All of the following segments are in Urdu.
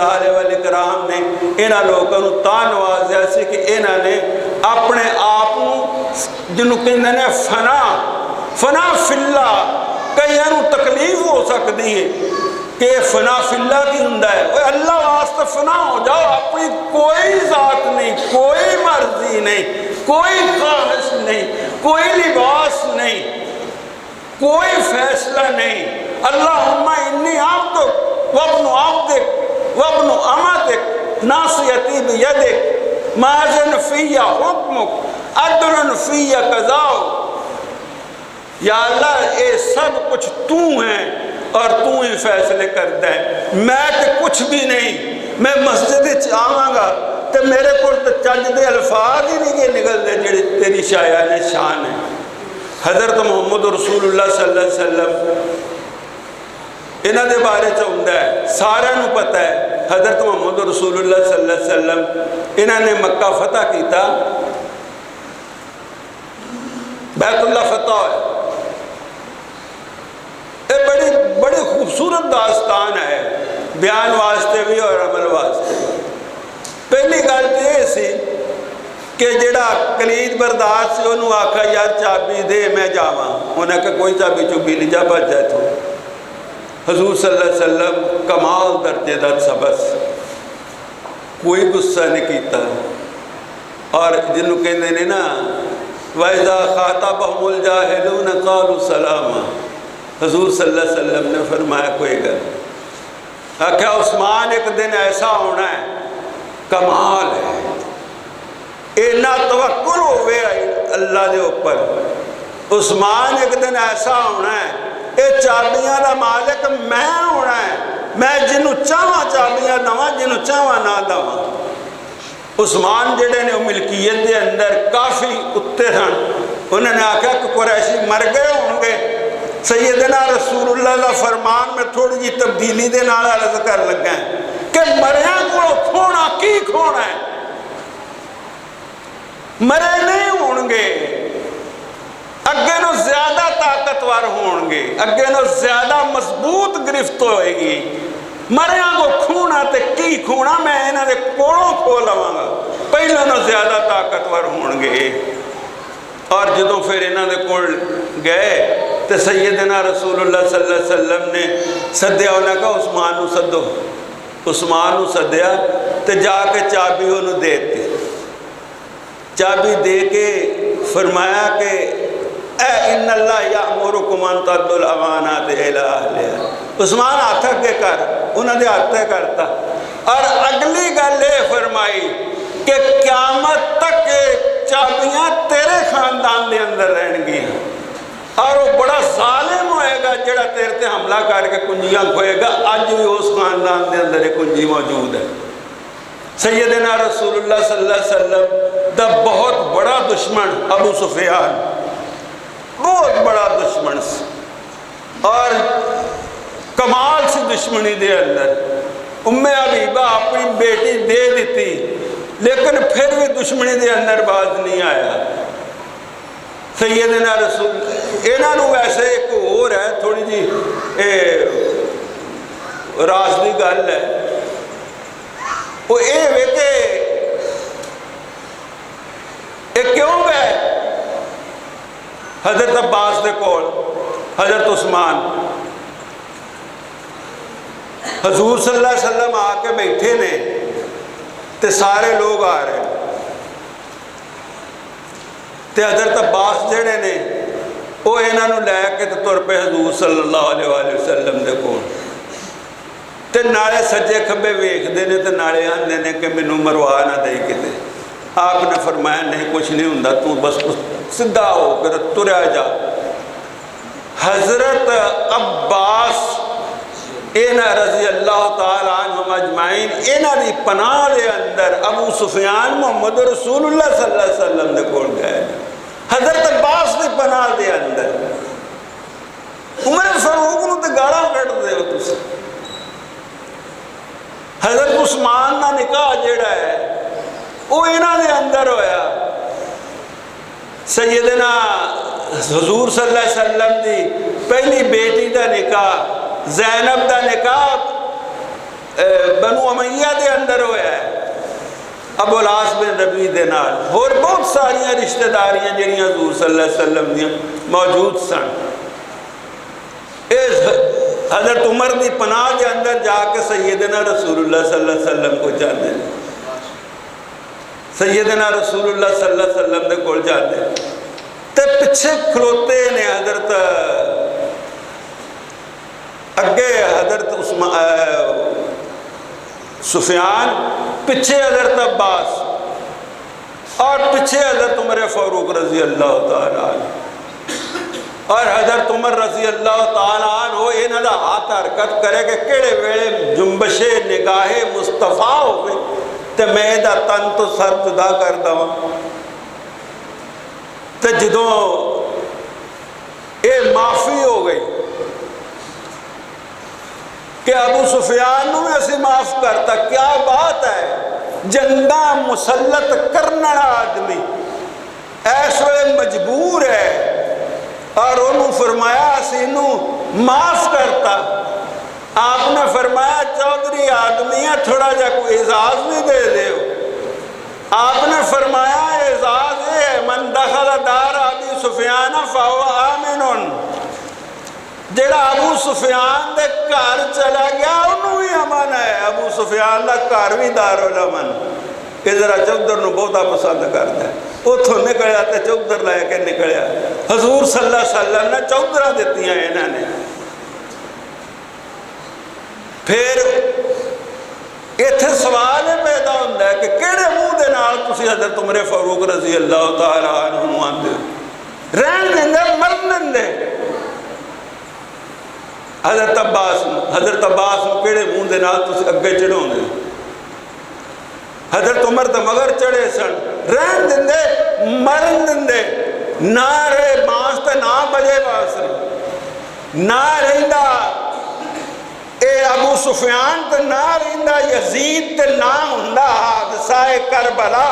جلال والاکرام نے انہاں لوگوں کو تا نوازیا سی کہ انہاں نے اپنے آپ جنہوں کہندے نے فنا فی اللہ، کئیاں نوں تکلیف ہو سکتی ہے کہ فنا فی اللہ کی ہوندا ہے، اوے اللہ واسطے فنا ہو جاؤ، اپنی کوئی ذات نہیں، کوئی مرضی نہیں، کوئی خواہش نہیں، کوئی لباس نہیں، کوئی فیصلہ نہیں۔ اللہم انی عبدک وابن عبدک وابن امتک ناصیتی بیدک ماضٍ فی حکمک عدل فی قضاؤک۔ یا اللہ اے سب کچھ تو ہیں اور تو ہی فیصلے کرتا ہے، میں تے کچھ بھی نہیں۔ میں مسجد آواں گا تے میرے کو تے چج دے الفاظ ہی نہیں نکلتے جڑے تیری شایان شان ہے۔ حضرت محمد رسول اللہ صلی اللہ علیہ وسلم انہاں دے بارے چ ہوندا ہے، سارے نوں پتہ ہے حضرت محمد رسول اللہ صلی اللہ علیہ وسلم انہاں نے مکہ فتح کیتا، بیت اللہ فتح ہوئے۔ یہ بڑی خوبصورت داستان ہے، بیان واسطے بھی اور عمل واسطے۔ پہلی گل تو یہ سی کہ جڑا کلید بردار سے انہوں آکھا یار چابی دے میں جاواں، انہیں کہ کوئی چابی چوبی نہیں جا بچ جائے تو حضور صلی اللہ علیہ وسلم کمال درجے دا صبر، کوئی غصہ نہیں کیتا، اور جنہوں کہندے نے نا وَإِذَا خَاطَبَهُمُ الْجَاهِلُونَ قَالُوا سَلَامًا، حضور صلی اللہ علیہ وسلم نے فرمایا کوئی گل، آکھا عثمان ایک دن ایسا ہونا ہے، کمال ہے، اینا توکل ہوئے اللہ دے اوپر، عثمان ایک دن ایسا ہونا ہے، اے چابیاں دا مالک میں ہونا ہے، میں جنہوں چاہاں چابیاں دواں، جنہوں چاہاں نہ دواں۔ عثمان جڑے نے ملکیت دے اندر کافی اتے سن، انہوں نے آکھا کہ قریشی مر گئے ہوں گے، سیدنا رسول اللہ دا فرمان میں تھوڑی جی تبدیلی دے نال عرض کر لگا ہے کہ مریاں کو کھونا کی کھونا ہے، مرے نہیں ہوں گے، اگے نو زیادہ طاقتور ہوں گے، اگے نو زیادہ مضبوط گرفت ہوئے گی، مریاں کو کھونا تے کی کھونا، میں انہاں دے کوڑوں کھو لواں گا، پہلے نو زیادہ طاقتور ہوں گے۔ اور جدوں پھر انہاں دے کول گئے تے سیدنا رسول اللہ صلی اللہ علیہ وسلم نے سدیا، انہاں کہا عثمان نو سدو، عثمان نو سدیا تے جا کے چابی انہوں دے دی، چابی دے کے فرمایا کہ اے ان اللہ یامرکم ان تؤدوا الامانات الی اہلہا، عثمان ہاتھ اگے کر، انہوں نے ہاتھ کرتا، اور اگلی گل یہ فرمائی کہ قیامت تک چابیاں تیرے خاندان دے اندر رہن گیا، اور وہ بڑا ظالم ہوئے گا جڑا تیرے تے حملہ کر کے کنجیاں کھوئے گا۔ آج بھی اس خاندان دے اندر ایک کنجی موجود ہے۔ سیدنا رسول اللہ صلی اللہ علیہ وسلم دا بہت بڑا دشمن ابو سفیان، بہت بڑا دشمن سی، اور کمال سی دشمنی دے اندر ام حبیبہ اپنی بیٹی دے دیتی، لیکن پھر بھی دشمنی دے اندر باز نہیں آیا۔ سیدنا رسول انہاں نوں ویسے ایک اور ہے تھوڑی جی راز دی گل ہے، وہ اے وے کہ کیوں گئے حضرت عباس دے کول، حضرت عثمان حضور صلی اللہ علیہ وسلم آ کے بیٹھے نے تے سارے لوگ آ رہے تے حضرت عباس جڑے نے وہ انہاں نوں لے کے تے تر پے حضور صلی اللہ علیہ وآلہ وسلم دے کول، تے نالے سجے کھبے ویکھدے نے تے نالے آندے نے کہ مینوں مروا نہ دے کتے۔ آپ نے فرمایا نہیں کچھ نہیں ہوندا، تو بس سدھا ہو کر تریا جا۔ حضرت عباس اینا رضی اللہ تعالیٰ عنہم اجمعین اینا دی پناہ دے اندر ابو سفیان محمد رسول اللہ صلی اللہ علیہ وسلم دے کول گئے، حضرت عباس دی پناہ دے اندر۔ عمر فاروق نو تے گالاں کڈ دے ہو تسی، حضرت عثمان دا نکاح جڑا ہے وہ اینا دے اندر ہویا، سیدنا حضور صلی اللہ علیہ وسلم دی پہلی بیٹی دا نکاح، زینب دا نکاح بنو امیہ دے اندر ہویا ہے ابو العاص بن ربیع دے نال، اور بہت ساریاں رشتہ داریاں جنہاں حضور صلی اللہ علیہ وسلم دیاں موجود سن۔ اس حضرت عمر دی پناہ دے اندر جا کے سیدنا رسول اللہ صلی اللہ علیہ وسلم کو جاندے ہیں، سیدنا رسول اللہ صلی اللہ علیہ وسلم دے کول جاندے ہیں تے پچھے کھلوتے نے حضرت اگے حضرت سفیان، پیچھے حضرت عباس اور پیچھے حضرت عمر فاروق رضی اللہ تعالیٰ عنہ، اور حضرت عمر رضی اللہ تعالیٰ عنہ انہاں دا ہاتھ حرکت کرے کہ کیڑے ویلے جنبش نگاہ مصطفیٰ ہوئے تے میں دا تن تو سر جدا کر دواں، تے جدوں اے معافی ہو گئی کہ ابو سفیان نو میں اسی معاف کرتا، کیا بات ہے، جنگا مسلط کرنا آدمی ایس وے مجبور ہے، اور انہوں فرمایا اسی نو معاف کرتا۔ آپ نے فرمایا چودھری آدمی ہے، تھوڑا جا کوئی اعزاز بھی دے دیو۔ آپ نے فرمایا اعزاز ہے من دخل دار ابی سفیان فہو آمن، جڑا ابو سفیان دے گھر چلا گیا انہوں بھی امن ہے، ابو سفیان دا گھر بھی دارالامن۔ کہ ذرا چودھر نو بہتا پسند کرتا ہے، اتھوں نکلیا تے چودھر لے کے نکلیا، حضور صلی اللہ علیہ وسلم نے چودھراں دیتی ہیں انہاں نے۔ پھر ایتھے سوال پیدا ہوتا ہے کہ کیڑے منہ دے نال تسی حضرت عمر فاروق رضی اللہ تعالیٰ عنہ آندے رہن دیں دے مرن دے حضرت عباس نو کیڑے منہ دے نال تسی اگے چڑھاؤں دے، حضرت عمر تے مگر چڑھے سن، رہن دیں دے مرن دیں دے، نہ رہے مانس تے نہ بجے باسری، نہ رہندا اے ابو سفیان تے نہ رہندا یزید تے نہ ہوندا حادثہ کربلا۔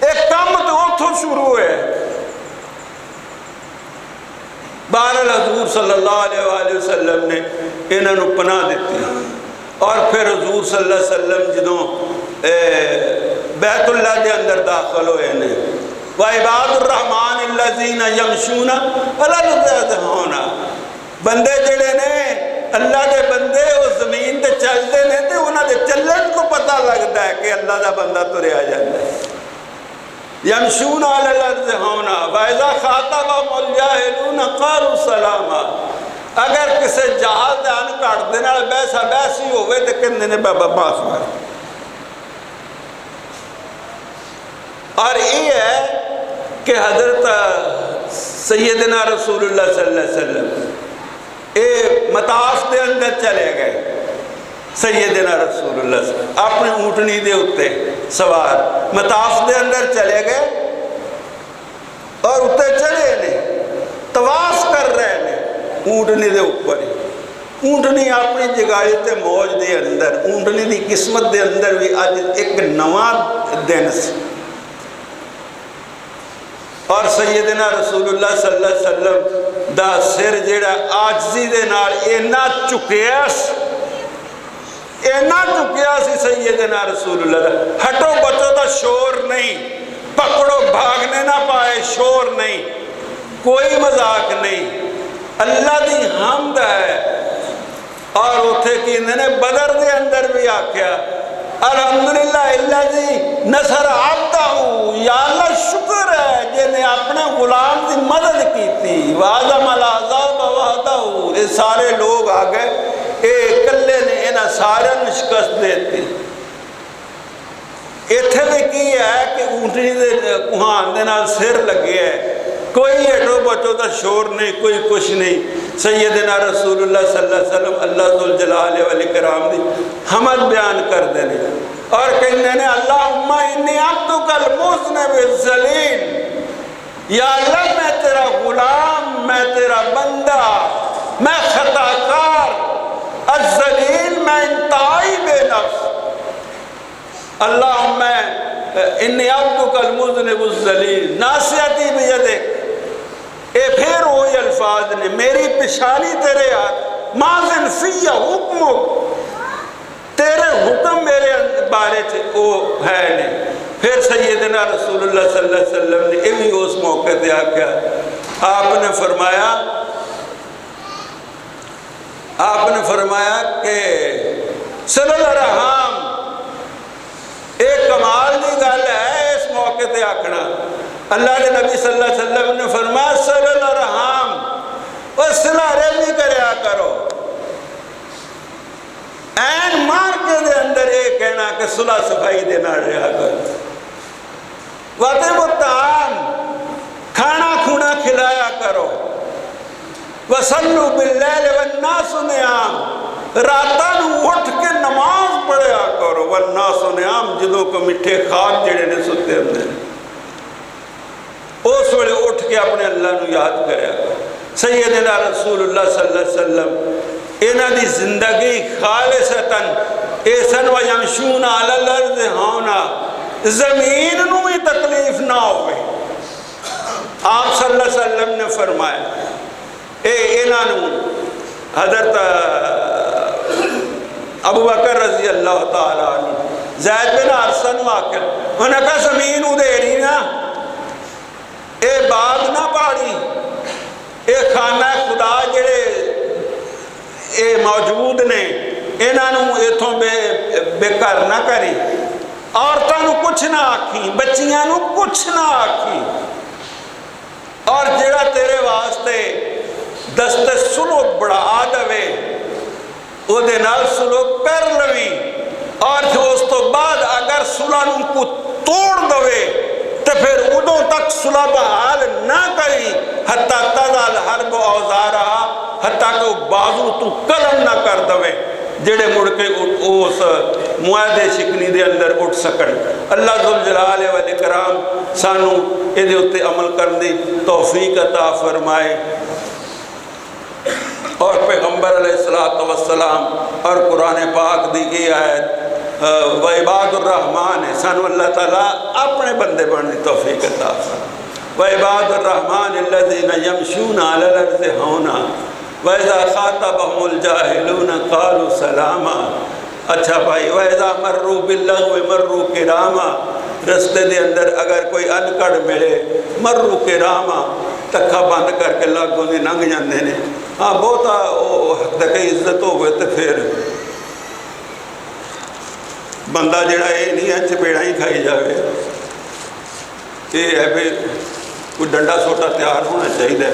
ایک کام تو اتھوں شروع ہے۔ بہرحال حضور صلی اللہ علیہ وسلم نے انہوں نے پناہ دیتی، اور پھر حضور صلی اللہ علیہ وسلم جدوں بیت اللہ دے اندر داخل ہوئے نے، وَعِبَادُ الرَّحْمَانِ الَّذِينَ يَمْشُونَ عَلَى الْأَرْضِ هَوْنًا، بندے جڑے نے اللہ دے بندے وہ زمین تے چلتے نے تے انہاں دے چلن کو پتہ لگتا ہے کہ اللہ دا بندہ تریا جاتا ہے۔ یمشون علی الارض ہونا وَإِذَا خَاطَبَهُمُ الْجَاهِلُونَ قَالُوا سَلَامًا، اگر کسی جہاز دے ان کٹ دے نال بیسا بیسی ہوئے تے کہندے نے بابا باس مار۔ اور یہ ہے کہ حضرت سیدنا رسول اللہ صلی اللہ علیہ وسلم اے مطاف دے اندر چلے گئے، سیدنا رسول اللہ صلی اللہ علیہ وسلم اپنے اونٹنی دے اتے سوار مطاف دے اندر چلے گئے، اور اتے چڑھے نے طواف کر رہے نے اونٹنی دے اوپر، اونٹنی اپنی جگائی تے موج دے اندر، اونٹنی دی قسمت دے اندر بھی آج ایک نواں دن سی، اور سیدنا رسول اللہ صلی اللہ علیہ وسلم دا سر جیڑا آجزی دے نال اینا چکیا سی سیدنا رسول اللہ دا، ہٹو بچو دا شور نہیں، پکڑو بھاگنے نہ پائے شور نہیں، کوئی مذاق نہیں، اللہ دی حمد ہے۔ اور اتھے کی انہوں نے بدر دے اندر بھی آکھیا الحمدللہ الذی نصر عبدہ، یا اللہ شکر ہے جنہیں اپنے غلام دی مدد کی تھی، وَعَظَمَ الْعَذَابَ وَحْدَهُ، یہ سارے لوگ آگئے، اے کلے نے انہاں سارے شکست دیتی۔ اتھے بھی کی ہے کہ اونٹنی دے کوہان دے نال سر لگے ہے، کوئی ہٹو بچو دا شور نہیں، کوئی کچھ نہیں۔ سیدنا رسول اللہ صلی اللہ علیہ وسلم اللہ ذوالجلال والاکرام دی حمد بیان کر دینے، اور کہنے نے اللہم انی عبدک المذنب الذلیل، یا اللہ میں تیرا غلام، میں تیرا بندہ، میں خطا کار، الذلیل میں انتہائی بے نفس، اللہم انی عبدک المذنب الذلیل ناصیتی بیدک، اے پھر وہی الفاظ نے میری پشانی تیرے ہاتھ، ماضن فی حکمک، بارے وہ ہے نہیں. پھر سیدنا رسول اللہ صلی اللہ علیہ وسلم نے یہ بھی اس موقع پہ آکھیا. آپ نے فرمایا کہ صلی اللہ الرحام ایک کمال دی گل ہے اس موقع پہ آکھنا. اللہ کے نبی صلی اللہ علیہ وسلم نے فرمایا صلی اللہ الرحام اور صلح رحمی کریا کرو. این مار کے دے اندر یہ کہنا کہ صلح صفائی دے نہ رہا کرو. وَطِعِمُ الطَّعَامَ کھانا کھونا کھلایا کرو. وَصَلُّوا بِاللَّيْلِ وَالنَّاسُ نِيَامٌ راتاں نو اٹھ کے نماز پڑھیا کرو. وَالنَّاسُ نِيَامٌ جدوں کو مٹھے خواب جڑے نے ستے ہوندے نے اس ویلے اٹھ کے اپنے اللہ نو یاد کریا کرو. سیدنا رسول اللہ صلی اللہ علیہ وسلم انہاں دی زندگی خالصتاً ایسن وَيَمْشُونَ عَلَى الْأَرْضِ هَوْنًا زمین نو ہی تکلیف نہ ہوئے. آپ صلی اللہ علیہ وسلم نے فرمایا انہاں نو حضرت ابو بکر رضی اللہ تعالیٰ عنہ زید بن حارثہ نو آکر انہاں کہا زمین ادھیری نا اے باغ نہ پاڑی اے خانہ خدا جڑے اے موجود نے انہاں نو ایتھوں بے کر نہ کری. عورتاں نو کچھ نہ آکھی بچیاں نو کچھ نہ آکھی. اور جڑا تیرے واسطے دست سلوک بڑھا دوے او دے نال سلوک کر لوی. اور جو اس تو بعد اگر صلح نو کو توڑ دوے تو پھر ادوں تک صلح بحال نہ کری حتیٰ تضع الحرب اوزارہا حتیٰ کہ بازو تو قلم نہ کر دوے جڑے مڑ کے اس معاہدے شکنی دے اندر اٹھ سکن. اللہ ذوالجلال والاکرام سانو ادھے اتے عمل کرنے توفیق عطا فرمائے. اور پیغمبر علیہ السلام اور قرآن پاک دی یہ آیت وعباد الرحمن ہے سانو اللہ تعالیٰ اپنے بندے بننے توفیق عطا فرمائے. وعباد الرحمن الذین یمشون علی الارض ہونا وَإِذَا خَاطَبَهُمُ الْجَاهِلُونَ قَالُوا سَلَامًا. اچھا بھائی وَإِذَا مَرُّوا بِاللَّغْوِ مَرُّوا كِرَامًا رستے دے اندر اگر کوئی انکڑ ملے مرو کرامہ تکھا بند کر کے لاگوں دی ننگ جاندے نے. ہاں بہتا حق تک عزت ہوئے تو پھر بندہ جڑا یہ نہیں ہے چپیڑا ہی کھائی جاوے. یہ ہے بھی کوئی ڈنڈا سوٹا تیار ہونا چاہیے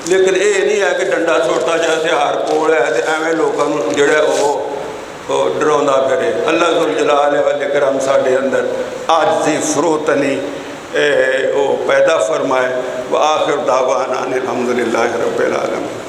لیکن یہ نہیں ہے کہ ڈنڈا سوٹا جا ہتھیار کول ہے تو ایویں لوگوں جڑا وہ ڈراؤندا پھرے. اللہ ذوالجلال والاکرام ساڈے اندر عاجزی فروتنی وہ پیدا فرمائے. وآخر دعوانا الحمدللہ رب العالمین.